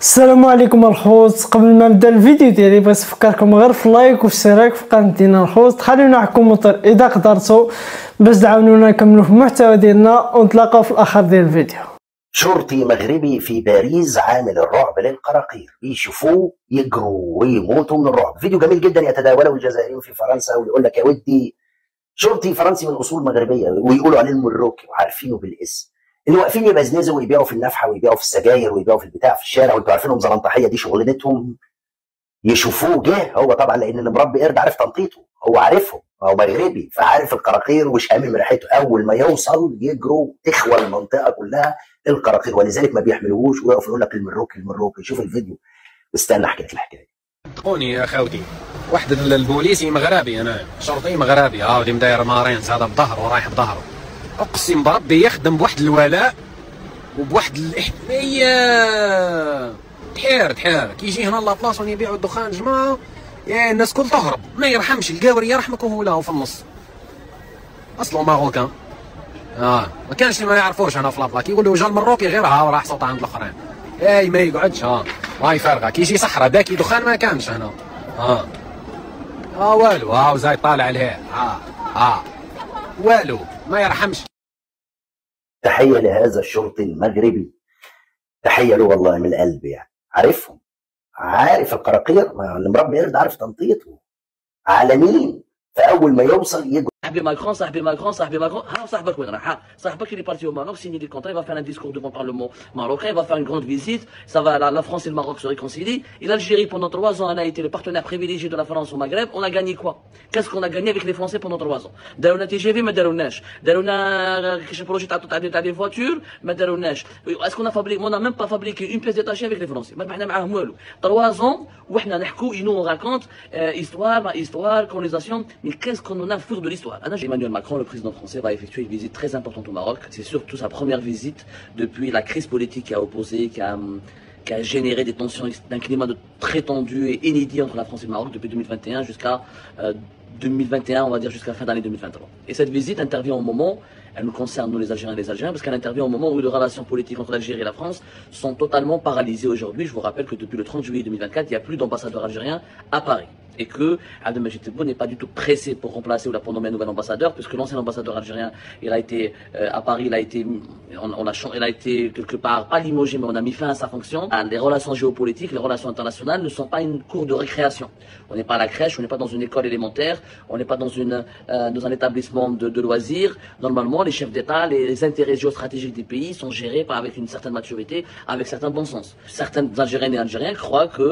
السلام عليكم الخوت. قبل ما نبدا الفيديو ديالي بغيت نفكركم غير في اللايك والاشتراك في قناه ديالنا الخوت. خلينا نحكم مطر اذا قدرتوا باش تعاونونا نكملوا في المحتوى ديالنا، ونتلاقاو في الاخر ديال الفيديو. شرطي مغربي في باريس عامل الرعب للقراقير، يشوفوه يجروا ويموتوا من الرعب. فيديو جميل جدا يتداوله الجزائريون في فرنسا، ويقول لك يا ودي شرطي فرنسي من اصول مغربيه ويقولوا عليه المروكي وعارفينه بالاسم، اللي واقفين يبزنزوا ويبيعوا في النفحه ويبيعوا في السجاير ويبيعوا في البتاع في الشارع، وانتوا عارفينهم زلنطحيه، دي شغلانتهم. يشوفوه جه هو طبعا لان اللي مربي قرد عارف تنطيطه، هو عارفهم، هو مغربي فعارف القراقير وشامم ريحته. اول ما يوصل يجروا تخوى المنطقه كلها القراقير، ولذلك ما بيحملوهوش ويقف يقول لك المروكي المروكي. شوف الفيديو واستنى احكي لك الحكايه. صدقوني يا خاوتي، واحد البوليسي مغربي، انا شرطي مغربي عاودي مداير مارينز هذا بظهره ورايح بظهره، اقسم بربي يخدم بواحد الولاء وبواحد الاحتميه. تحير كيجي هنا لابلاص وين يبيعوا الدخان جماعه، يا الناس كل تهرب، ما يرحمش القاوري يرحمك وهو لا في النص اصله ماروكان. ما كانش اللي ما يعرفوش انا في لابلا كيقول له جا المروكي غير راح صوت عند الاخرين، ما يقعدش واي فارغه كيجي صحراء داكي دخان ما كانش هنا. والو زايد طالع عليه والو ما يرحمش. تحيه لهذا الشرطي المغربي، تحيه له والله من القلب، يعني عارفهم، عارف القراقير، اللي مربي قرد عارف تنطيطه، عالمين. فاول ما يوصل يجوا صاحبي ماكرون ها صاحبك وين راح؟ صاحبك اللي بارتي au Maroc signer des contrats, il va faire un discours devant le Parlement marocain, il va faire une grande visite, ça va, la France et le Maroc se réconcilient. Et l'Algérie pendant 3 ans, on a été le partenaire privilégié de la France au Maghreb. On a gagné quoi? Qu'est-ce qu'on a gagné avec les Français pendant 3 ans? دارونا TGV ما داروناش، دارونا كاش بروجي تاع des voitures ما داروناش. Est-ce qu'on a fabriqué? On n'a même pas fabriqué une pièce détachée avec les Français. ما ربحنا معاهم والو. 3 ans وحنا نحكوا ils nous racontent histoire, colonisation. Mais qu'est-ce qu'on en a à foutre de l'histoire? Emmanuel Macron, le président français, va effectuer une visite très importante au Maroc. C'est surtout sa première visite depuis la crise politique qui a opposé, qui a généré des tensions, d'un climat très tendu et inédit entre la France et le Maroc depuis 2021 jusqu'à 2021, on va dire jusqu'à la fin d'année 2023. Et cette visite intervient au moment, elle nous concerne nous les Algériens et les Algériens, parce qu'elle intervient au moment où les relations politiques entre l'Algérie et la France sont totalement paralysées aujourd'hui. Je vous rappelle que depuis le 30 juillet 2024, il n'y a plus d'ambassadeur algérien à Paris. Et que Abdelmajid Tebboune n'est pas du tout pressé pour remplacer ou pour nommer un nouvel ambassadeur, puisque l'ancien ambassadeur algérien, il a été à Paris, il a été quelque part pas limogé, mais on a mis fin à sa fonction. Les relations géopolitiques, les relations internationales ne sont pas une cour de récréation. On n'est pas à la crèche, on n'est pas dans une école élémentaire, on n'est pas dans un établissement de loisirs. Normalement, les chefs d'État, les intérêts géostratégiques des pays sont gérés avec une certaine maturité, avec certains bon sens. Certains Algériennes et Algériens croient que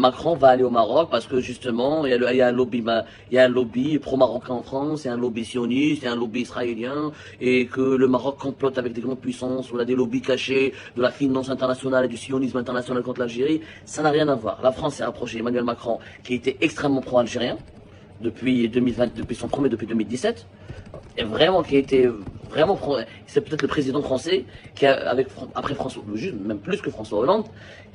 Macron va aller au Maroc parce que justement il y a un lobby pro-marocain en France, il y a un lobby sioniste, il y a un lobby israélien, et que le Maroc complote avec des grandes puissances, ou des lobbies cachés de la finance internationale et du sionisme international contre l'Algérie. Ça n'a rien à voir. La France s'est rapprochée d'Emmanuel Macron, qui était extrêmement pro-algérien depuis 2020, depuis son premier, depuis 2017. Et vraiment qui était vraiment c'est peut-être le président français qui a, après François, même plus que François Hollande,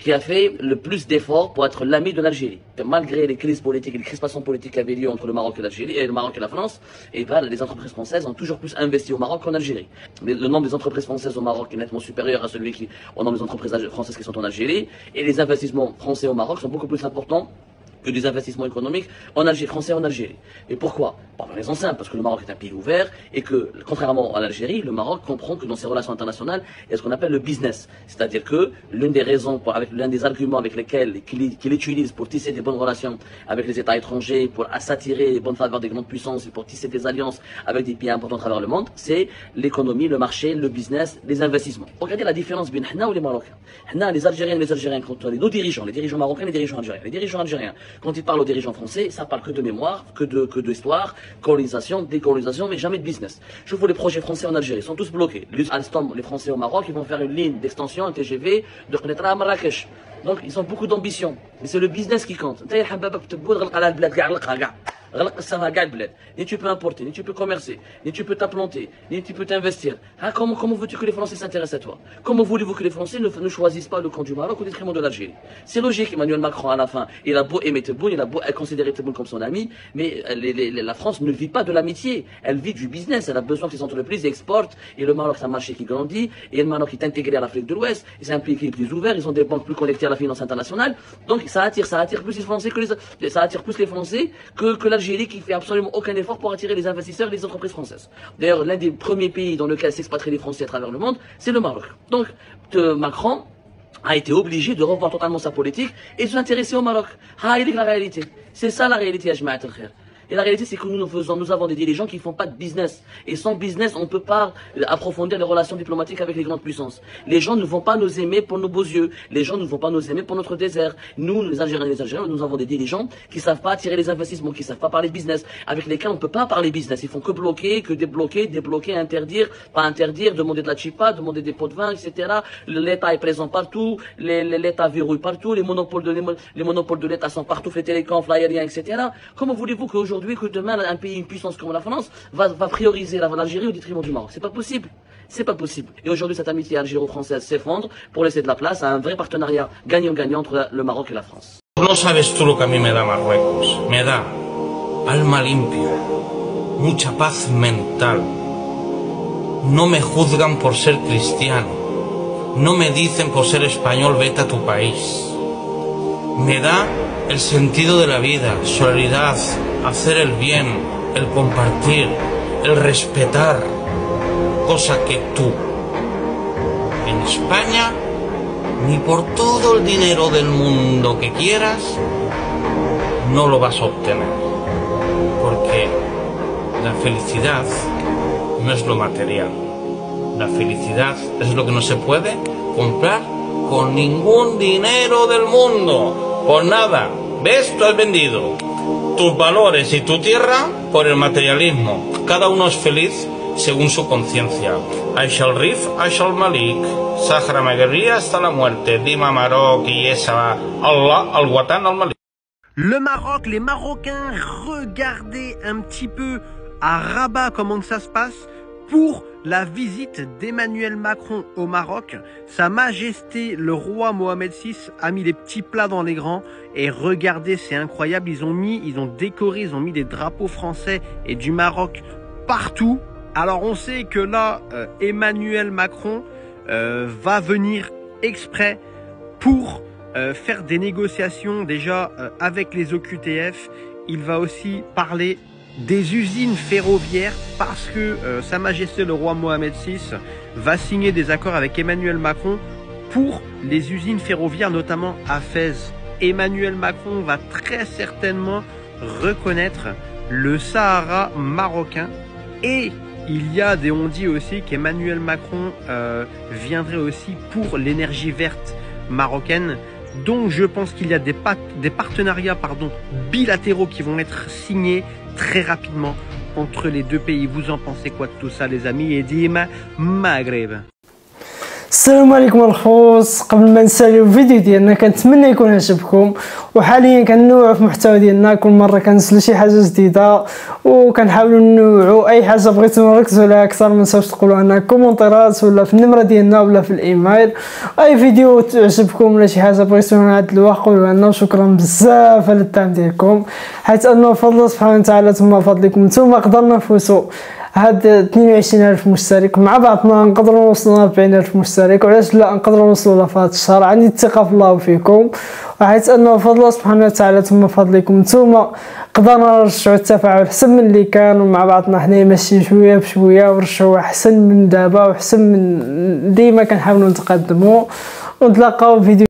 qui a fait le plus d'efforts pour être l'ami de l'Algérie. Malgré les crises politiques et les crispations politiques qui avaient lieu entre le Maroc et l'Algérie, et le Maroc et la France, et les entreprises françaises ont toujours plus investi au Maroc qu'en Algérie. Mais le nombre des entreprises françaises au Maroc est nettement supérieur à celui au nombre des entreprises françaises qui sont en Algérie, et les investissements français au Maroc sont beaucoup plus importants que des investissements économiques en Algérie, français en Algérie. Et pourquoi? Par raison simple, parce que le Maroc est un pays ouvert et que, contrairement à l'Algérie, le Maroc comprend que dans ses relations internationales, il y a ce qu'on appelle le business. C'est-à-dire que l'une des raisons, l'un des arguments avec lesquels qu'il utilise pour tisser des bonnes relations avec les États étrangers, pour s'attirer les bonnes faveurs des grandes puissances et pour tisser des alliances avec des pays importants à travers le monde, c'est l'économie, le marché, le business, les investissements. Regardez la différence entre nous et les Marocains. Nous, les Algériens et les Algériens, nos dirigeants, les dirigeants marocains et les dirigeants algériens. Les dirigeants algériens, quand ils parlent aux dirigeants français, ça parle que de mémoire, que d'histoire, colonisation, décolonisation, mais jamais de business. Je vois les projets français en Algérie, ils sont tous bloqués. Les Français au Maroc, ils vont faire une ligne d'extension, un TGV, de Knetra à Marrakech. Donc ils ont beaucoup d'ambition. Mais c'est le business qui compte. غلق السماء كاع البلاد. Ni tu peux importer, ni tu peux commercer, ni tu peux t'implanter, ni tu peux t'investir. Ah, comment veux-tu que les Français s'intéressent à toi? Comment voulez-vous que les Français ne choisissent pas le camp du Maroc au détriment de l'Algérie? C'est logique, Emmanuel Macron à la fin, il a beau aimer Tebboune, il a beau considérer Tebboune comme son ami, mais la France ne vit pas de l'amitié, elle vit du business, elle a besoin que ses entreprises exportent, et le Maroc c'est un marché qui grandit, et le Maroc est intégré à l'Afrique de l'Ouest, c'est un pays qui est plus ouvert, ils ont des banques plus connectées à la finance internationale, donc ça attire plus les Français que l'Algérie qui fait absolument aucun effort pour attirer les investisseurs et les entreprises françaises. D'ailleurs, l'un des premiers pays dans lequel s'expatrient les Français à travers le monde, c'est le Maroc. Donc, Macron a été obligé de revoir totalement sa politique et de s'intéresser au Maroc. Ah, il est la réalité. C'est ça la réalité, Ajma'at al-Khair. Et la réalité, c'est que nous avons des dirigeants qui ne font pas de business. Et sans business, on ne peut pas approfondir les relations diplomatiques avec les grandes puissances. Les gens ne vont pas nous aimer pour nos beaux yeux. Les gens ne vont pas nous aimer pour notre désert. Nous, les Algériens, nous avons des dirigeants qui ne savent pas attirer les investissements, qui ne savent pas parler business, avec lesquels on ne peut pas parler business. Ils font que bloquer, que débloquer, interdire, pas interdire, demander de la chipa, demander des pots de vin, etc. L'État est présent partout, l'État verrouille partout, les monopoles de l'État sont partout, les télécoms, l'aérien, etc. Comment voulez-vous qu'aujourd'hui, que demain, un pays, une puissance comme la France va prioriser l'Algérie au détriment du Maroc? C'est pas possible. C'est pas possible. Et aujourd'hui, cette amitié algéro-française s'effondre pour laisser de la place à un vrai partenariat gagnant-gagnant entre le Maroc et la France. No sabes tú lo que a mí me da Marruecos. Me da alma limpia, mucha paz mental. No me juzgan por ser cristiano. No me dicen por ser español, vete a tu país. Me da el sentido de la vida, solidaridad, hacer el bien, el compartir, el respetar, cosa que tú, en España, ni por todo el dinero del mundo que quieras, no lo vas a obtener. Porque la felicidad no es lo material. La felicidad es lo que no se puede comprar con ningún dinero del mundo. Por nada. ¿Ves? Tú has vendido tus valores y tu tierra por el materialismo. Cada uno es feliz según su conciencia. Aisha al-Rif, Aisha al-Malik, Sahara Maguerría hasta la muerte, Dima Maroc y esa Allah al-Watan al-Malik. Le Maroc, les Marocains, regardez un petit peu à Rabat comment ça se passe pour la visite d'Emmanuel Macron au Maroc. Sa Majesté le roi Mohamed VI a mis les petits plats dans les grands et regardez, c'est incroyable, ils ont décoré, ils ont mis des drapeaux français et du Maroc partout. Alors on sait que là, Emmanuel Macron va venir exprès pour faire des négociations déjà avec les OQTF. Il va aussi parler des usines ferroviaires parce que Sa Majesté le roi Mohamed VI va signer des accords avec Emmanuel Macron pour les usines ferroviaires, notamment à Fès. Emmanuel Macron va très certainement reconnaître le Sahara marocain et il y a on dit aussi qu'Emmanuel Macron viendrait aussi pour l'énergie verte marocaine. Donc je pense qu'il y a des partenariats bilatéraux qui vont être signés très rapidement entre les deux pays. Vous en pensez quoi de tout ça les amis? Et Dima Maghreb. السلام عليكم الخوص. قبل ما نساليو الفيديو ديالنا كنتمنى يكون عجبكم، وحاليا كنوعوا في المحتوى ديالنا، كل مره كنزلوا شي حاجه جديده وكنحاولوا نوعوا اي حاجه بغيتو نركزوا عليها اكثر. ما تنساوش تقولوا لنا كومونتيرات ولا في النمره ديالنا ولا في الايميل. اي فيديو تعجبكم ولا شي حاجه بغيتو نعدلوها قولوا لنا، وشكرا بزاف على الدعم ديالكم، حيت انه بفضل سبحانه وتعالى ثم فضلكم نتوما قدرنا نفوسوا هاد 22,000 مشترك، مع بعضنا نقدروا نوصلوا 40,000 مشترك، وعلاش لا نقدروا نوصلوا في هذا الشهر. عندي الثقه في الله وفيكم، وحيت انه بفضل سبحانه وتعالى ثم فضلكم نتوما قدرنا نرجعوا التفاعل احسن من اللي كان، ومع بعضنا حنايا ماشيين شويه بشويه ونرجعوا احسن من دابا وحسن من ديما كنحاولوا نتقدموا. ونتلاقاو فيديو